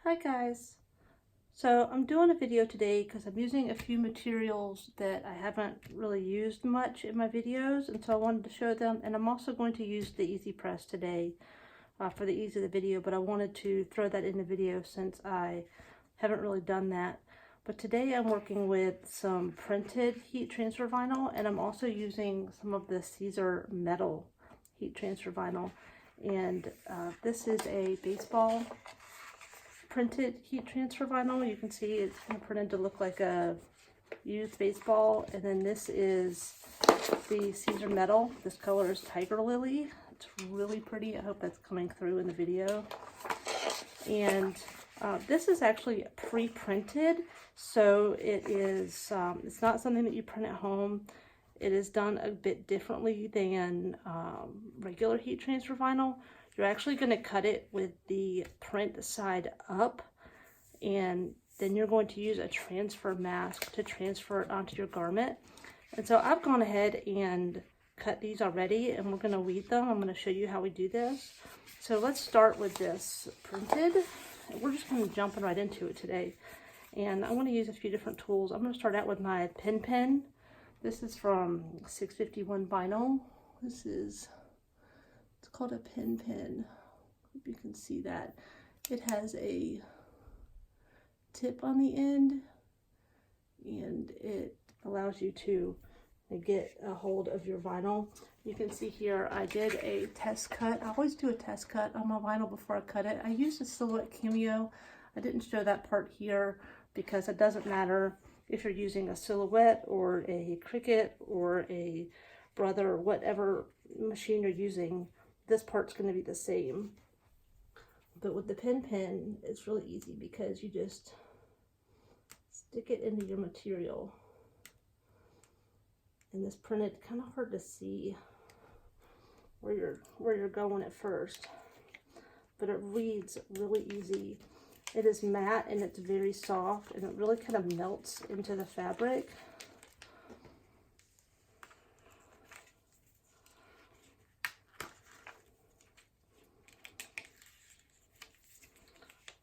Hi guys. So I'm doing a video today because I'm using a few materials that I haven't really used much in my videos, and so I wanted to show them. And I'm also going to use the Easy Press today for the ease of the video, but I wanted to throw that in the video since I haven't really done that. But today I'm working with some printed heat transfer vinyl, and I'm also using some of the Siser metal heat transfer vinyl. And this is a baseball printed heat transfer vinyl. You can see it's kind of printed to look like a used baseball. And then this is the Siser metal. This color is Tiger Lily. It's really pretty. I hope that's coming through in the video. And this is actually pre-printed, so it is it's not something that you print at home. It is done a bit differently than regular heat transfer vinyl. You're actually going to cut it with the print side up, and then you're going to use a transfer mask to transfer it onto your garment. And so I've gone ahead and cut these already, and we're going to weed them. I'm going to show you how we do this. So let's start with this printed. We're just going to jump right into it today. And I want to use a few different tools. I'm going to start out with my pen. This is from 651 Vinyl. It's called a pen. Hope you can see that. It has a tip on the end, and it allows you to get a hold of your vinyl. You can see here I did a test cut. I always do a test cut on my vinyl before I cut it. I used a Silhouette Cameo. I didn't show that part here because it doesn't matter if you're using a Silhouette or a Cricut or a Brother, or whatever machine you're using, this part's going to be the same. But with the pen, it's really easy because you just stick it into your material. And this printed, kind of hard to see where you're going at first, but it reads really easy. It is matte and it's very soft, and it really kind of melts into the fabric.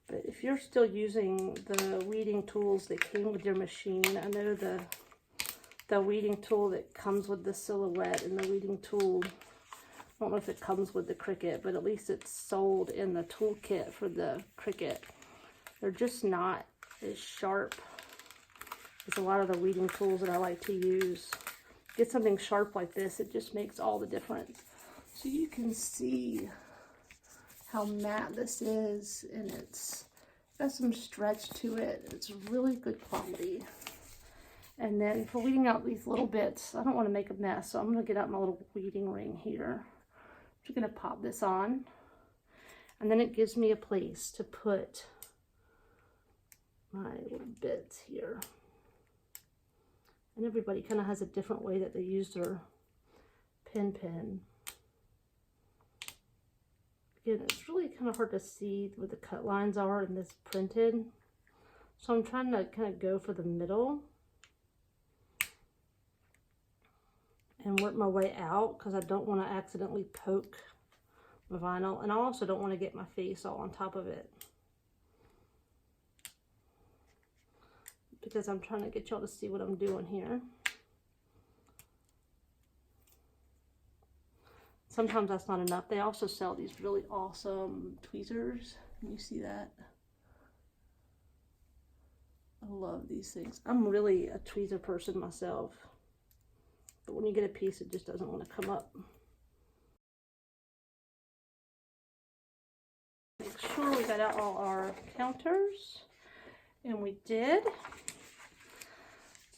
But if you're still using the weeding tools that came with your machine, I know the weeding tool that comes with the Silhouette and the weeding tool, I don't know if it comes with the Cricut, but at least it's sold in the toolkit for the Cricut. They're just not as sharp as a lot of the weeding tools that I like to use. Get something sharp like this, it just makes all the difference. So you can see how matte this is, and it's got some stretch to it. It's really good quality. And then for weeding out these little bits, I don't want to make a mess, so I'm going to get out my little weeding ring here. I'm just going to pop this on, and then it gives me a place to put my little bits here. And everybody kind of has a different way that they use their pen. Again, it's really kind of hard to see where the cut lines are in this printed, so I'm trying to kind of go for the middle and work my way out because I don't want to accidentally poke my vinyl, and I also don't want to get my face all on top of it because I'm trying to get y'all to see what I'm doing here. Sometimes that's not enough. They also sell these really awesome tweezers. Can you see that? I love these things. I'm really a tweezer person myself, but when you get a piece, it just doesn't want to come up. Make sure we got out all our counters, and we did.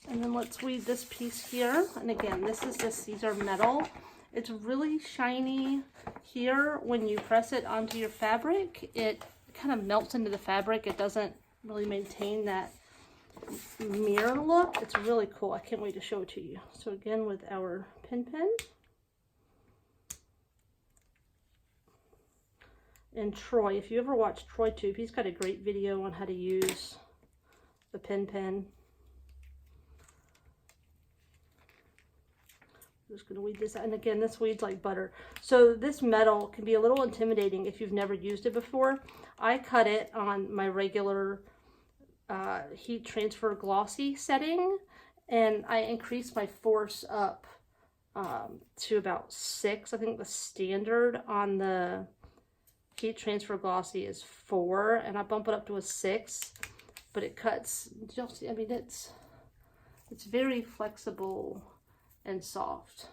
And then let's weed this piece here. And again, this is the Siser metal. It's really shiny here. When you press it onto your fabric, it kind of melts into the fabric. It doesn't really maintain that mirror look. It's really cool. I can't wait to show it to you. So again, with our pen. And Troy, if you ever watch Troy Tube, he's got a great video on how to use the pen. just going to weed this out. And again, this weeds like butter. So this metal can be a little intimidating if you've never used it before. I cut it on my regular heat transfer glossy setting, and I increased my force up to about 6. I think the standard on the heat transfer glossy is 4, and I bump it up to a 6, but it cuts. You'll see, I mean, it's very flexible and soft.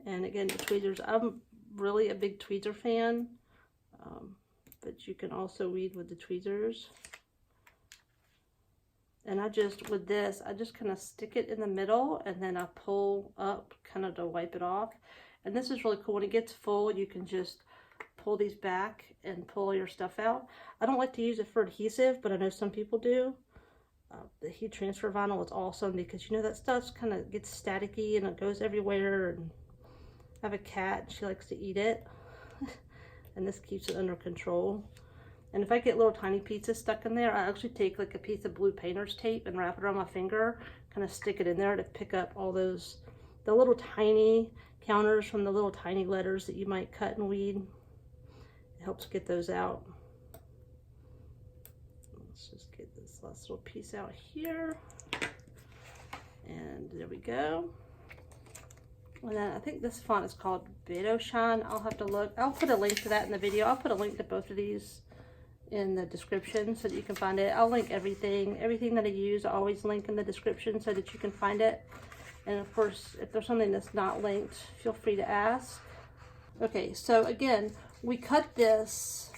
And again, the tweezers, I'm really a big tweezer fan, but you can also weed with the tweezers. And with this, I just kind of stick it in the middle, and then I pull up kind of to wipe it off. And this is really cool. When it gets full, you can just pull these back and pull your stuff out. I don't like to use it for adhesive, but I know some people do. The heat transfer vinyl is awesome because, you know, that stuff kind of gets staticky and it goes everywhere. And I have a cat, she likes to eat it. And this keeps it under control. And if I get little tiny pieces stuck in there, I actually take like a piece of blue painter's tape and wrap it around my finger, kind of stick it in there to pick up all those, the little tiny counters from the little tiny letters that you might cut and weed. It helps get those out. Let's just get this last little piece out here. And there we go. And then I think this font is called Beto Shine. I'll have to look. I'll put a link to that in the video. I'll put a link to both of these in the description so that you can find it. I'll link everything that I use. I always link in the description so that you can find it. And of course, if there's something that's not linked, feel free to ask. Okay, so again, we cut this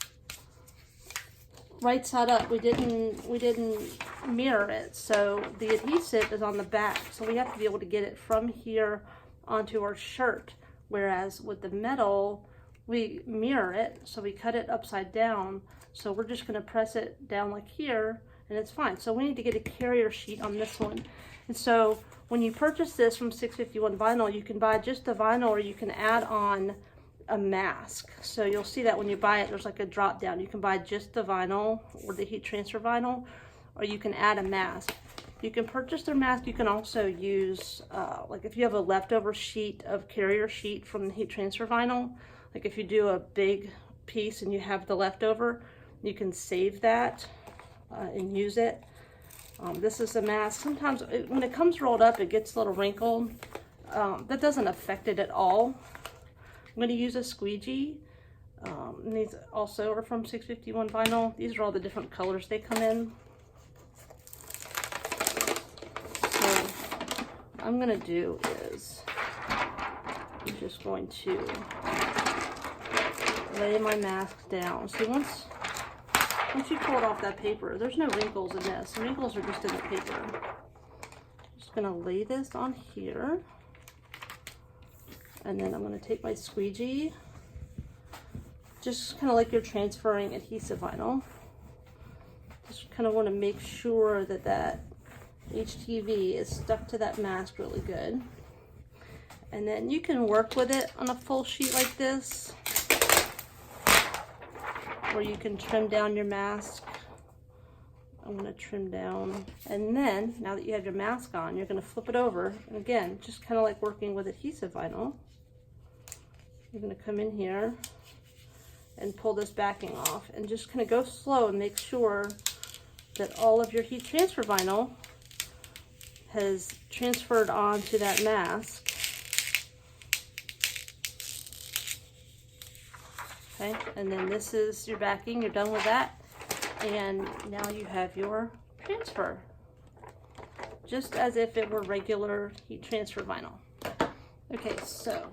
right side up. We didn't mirror it, so the adhesive is on the back. So we have to be able to get it from here onto our shirt. Whereas with the metal, we mirror it, so we cut it upside down. So we're just gonna press it down like here, and it's fine. So we need to get a carrier sheet on this one. And so when you purchase this from 651 Vinyl, you can buy just the vinyl, or you can add on a mask. So you'll see that when you buy it, there's like a drop down. You can buy just the vinyl or the heat transfer vinyl, or you can add a mask. You can purchase their mask. You can also use, like if you have a leftover sheet of carrier sheet from the heat transfer vinyl, like if you do a big piece and you have the leftover, you can save that and use it. This is a mask. Sometimes when it comes rolled up, it gets a little wrinkled. That doesn't affect it at all. I'm going to use a squeegee. And these also are from 651 Vinyl. These are all the different colors they come in. So what I'm going to do is I'm just going to lay my mask down. See, once you pull it off that paper, there's no wrinkles in this. The wrinkles are just in the paper. Just gonna lay this on here. And then I'm gonna take my squeegee, just kind of like you're transferring adhesive vinyl. Just kind of want to make sure that that HTV is stuck to that mask really good. And then you can work with it on a full sheet like this, or you can trim down your mask. I'm going to trim down. And then, now that you have your mask on, you're going to flip it over. And again, just kind of like working with adhesive vinyl. You're going to come in here and pull this backing off. And just kind of go slow and make sure that all of your heat transfer vinyl has transferred onto that mask. Okay, and then this is your backing. You're done with that. And now you have your transfer, just as if it were regular heat transfer vinyl. Okay, so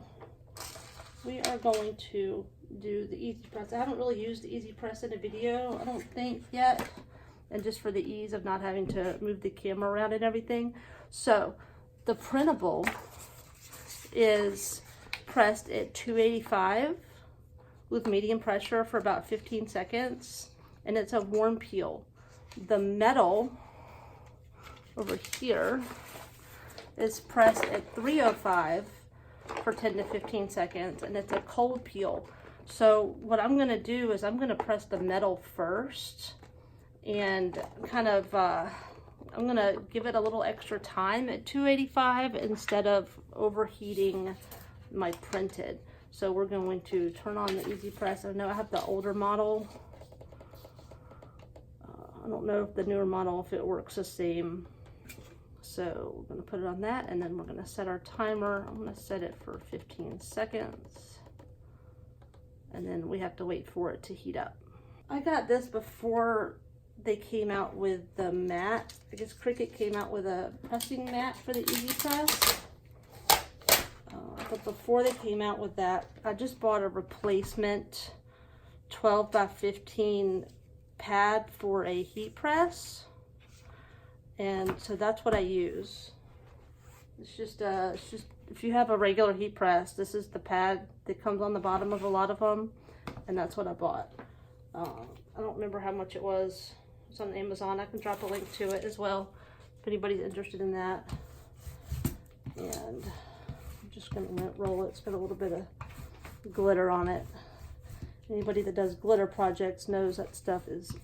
we are going to do the Easy Press. I haven't really used the Easy Press in a video, I don't think yet, and just for the ease of not having to move the camera around and everything. So the printable is pressed at 285 with medium pressure for about 15 seconds. And it's a warm peel. The metal over here is pressed at 305 for 10 to 15 seconds, and it's a cold peel. So what I'm gonna do is I'm gonna press the metal first, and kind of, I'm I'm gonna give it a little extra time at 285 instead of overheating my printed. So we're going to turn on the Easy Press. I know I have the older model. I don't know if the newer model, if it works the same. So we're gonna put it on that, and then we're gonna set our timer. I'm gonna set it for 15 seconds. And then we have to wait for it to heat up. I got this before they came out with the mat. I guess Cricut came out with a pressing mat for the Easy Press. But before they came out with that, I just bought a replacement 12 by 15 pad for a heat press. And so that's what I use. It's just if you have a regular heat press, this is the pad that comes on the bottom of a lot of them, and that's what I bought. I don't remember how much it was. It's on Amazon. I can drop a link to it as well if anybody's interested in that. And I'm just going to roll it. It's got a little bit of glitter on it. Anybody that does glitter projects knows that stuff is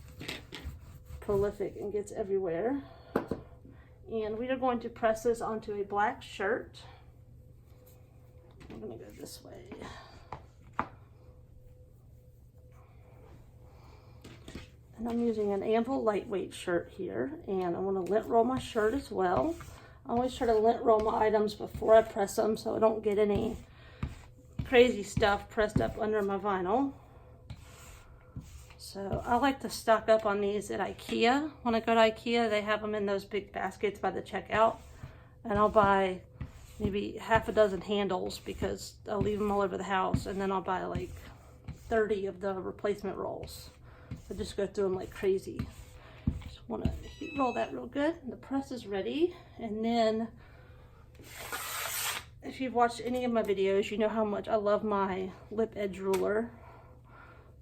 prolific and gets everywhere. And we are going to press this onto a black shirt. I'm going to go this way. And I'm using an Anvil lightweight shirt here, and I want to lint roll my shirt as well. I always try to lint roll my items before I press them so I don't get any crazy stuff pressed up under my vinyl. So I like to stock up on these at IKEA. When I go to IKEA, they have them in those big baskets by the checkout, and I'll buy maybe half a dozen handles because I'll leave them all over the house, and then I'll buy like 30 of the replacement rolls. I just go through them like crazy. Just want to heat roll that real good. The press is ready, and then if you've watched any of my videos, you know how much I love my lip edge ruler.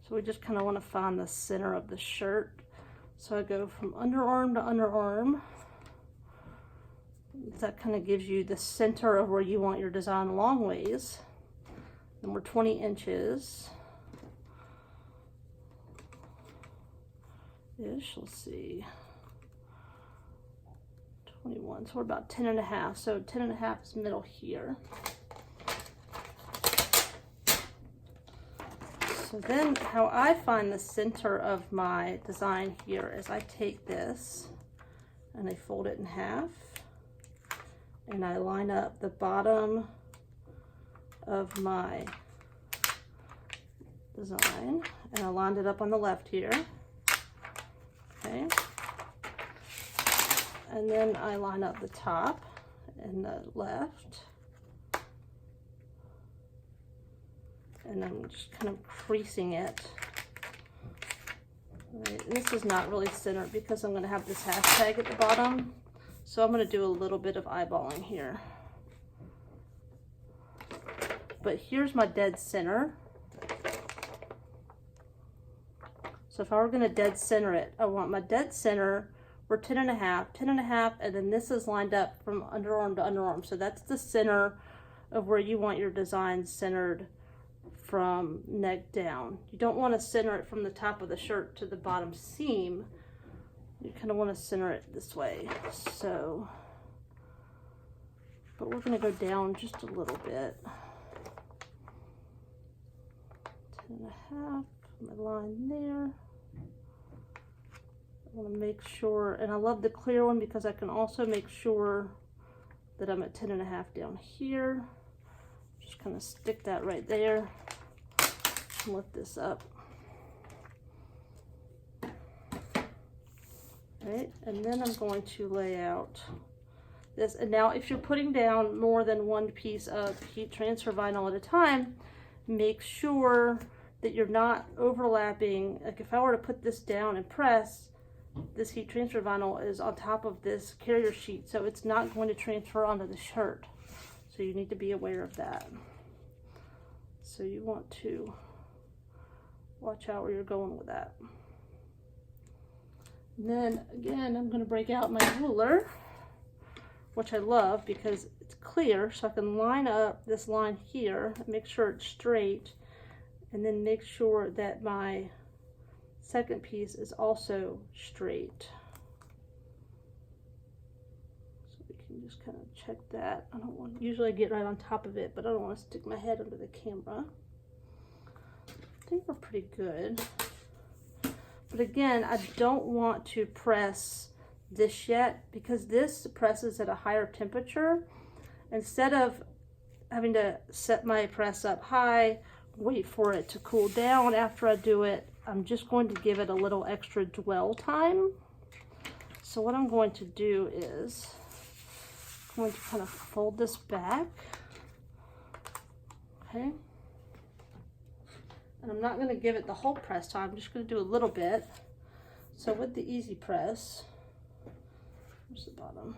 So we just kind of want to find the center of the shirt. So I go from underarm to underarm. That kind of gives you the center of where you want your design long ways. And we're 20 inches. Ish, let's see. 21, so we're about 10 and a half. So 10 and a half is middle here. So then how I find the center of my design here is I take this and I fold it in half, and I line up the bottom of my design, and I lined it up on the left here. Okay. And then I line up the top and the left. And I'm just kind of creasing it. Right. This is not really centered because I'm going to have this hashtag at the bottom. So I'm going to do a little bit of eyeballing here. But here's my dead center. So if I were going to dead center it, I want my dead center, we're 10 and a half, and then this is lined up from underarm to underarm. So that's the center of where you want your design centered from neck down. You don't want to center it from the top of the shirt to the bottom seam. You kind of want to center it this way. So, but we're going to go down just a little bit. 10 and a half, my line there. I want to make sure, and I love the clear one because I can also make sure that I'm at 10 and a half down here. Just kind of stick that right there. Lift this up. Right, and then I'm going to lay out this. And now if you're putting down more than one piece of heat transfer vinyl at a time, make sure that you're not overlapping. Like if I were to put this down and press, this heat transfer vinyl is on top of this carrier sheet, so it's not going to transfer onto the shirt. So you need to be aware of that. So you want to watch out where you're going with that. And then again, I'm going to break out my ruler, which I love because it's clear, so I can line up this line here, make sure it's straight, and then make sure that my second piece is also straight. can just kind of check that. I don't want, usually I get right on top of it, but I don't want to stick my head under the camera. I think we're pretty good. But again, I don't want to press this yet because this presses at a higher temperature. Instead of having to set my press up high, wait for it to cool down after I do it, I'm just going to give it a little extra dwell time. So what I'm going to do is I'm going to kind of fold this back, okay? And I'm not going to give it the whole press time, I'm just going to do a little bit. So with the easy press, where's the bottom?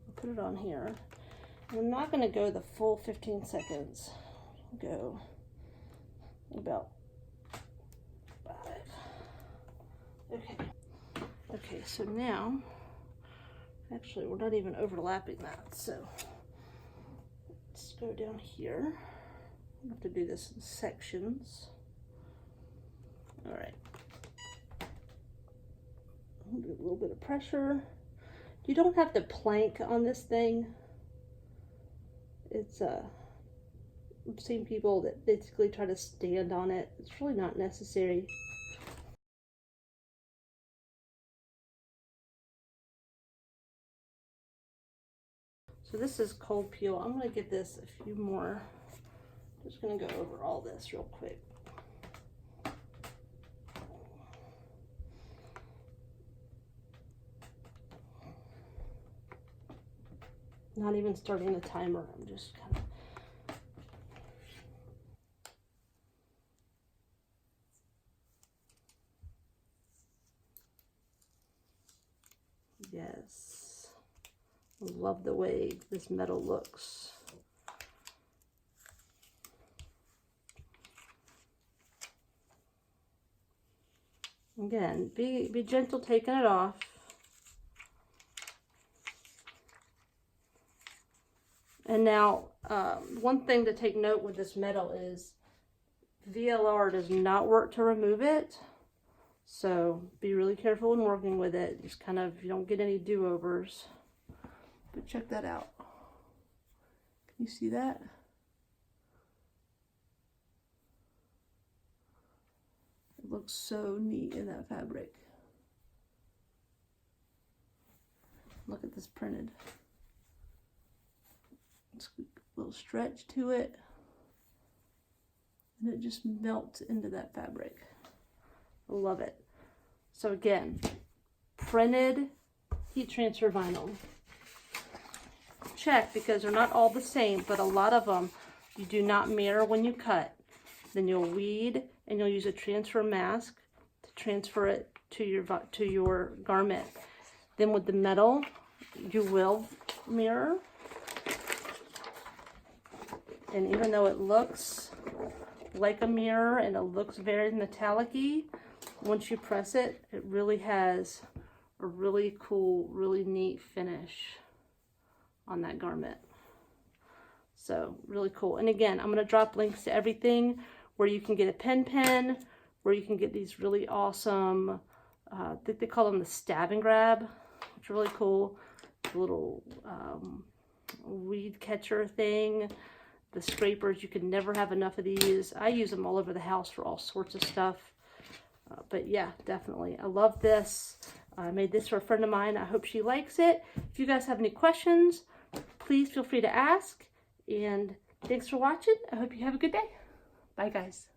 I'll put it on here. And I'm not going to go the full 15 seconds. I'll go about 5. Okay. Okay, so now, actually we're not even overlapping that, so let's go down here. I have to do this in sections. All right. Do a little bit of pressure. You don't have to plank on this thing. It's I've seen people that basically try to stand on it. It's really not necessary. So this is cold peel. I'm going to give this a few more. I'm just going to go over all this real quick. Not even starting the timer. I'm just kind of. Yes. I love the way this metal looks. Again, be gentle taking it off. And now, one thing to take note with this metal is VLR does not work to remove it. So be really careful when working with it. Just kind of, you don't get any do-overs. But check that out. Can you see that? It looks so neat in that fabric. Look at this printed. It's a little stretch to it. And it just melts into that fabric. I love it. So again, printed heat transfer vinyl. Check, because they're not all the same, but a lot of them you do not mirror when you cut. Then you'll weed and you'll use a transfer mask to transfer it to your garment. Then with the metal, you will mirror. And even though it looks like a mirror and it looks very metallic-y, once you press it, it really has a really cool, really neat finish on that garment. So really cool. And again, I'm going to drop links to everything where you can get a pen, where you can get these really awesome, I think they call them the stab and grab, which are really cool. The little weed catcher thing. The scrapers, you can never have enough of these. I use them all over the house for all sorts of stuff. But yeah, definitely. I love this. I made this for a friend of mine. I hope she likes it. If you guys have any questions, please feel free to ask. And thanks for watching. I hope you have a good day. Bye, guys.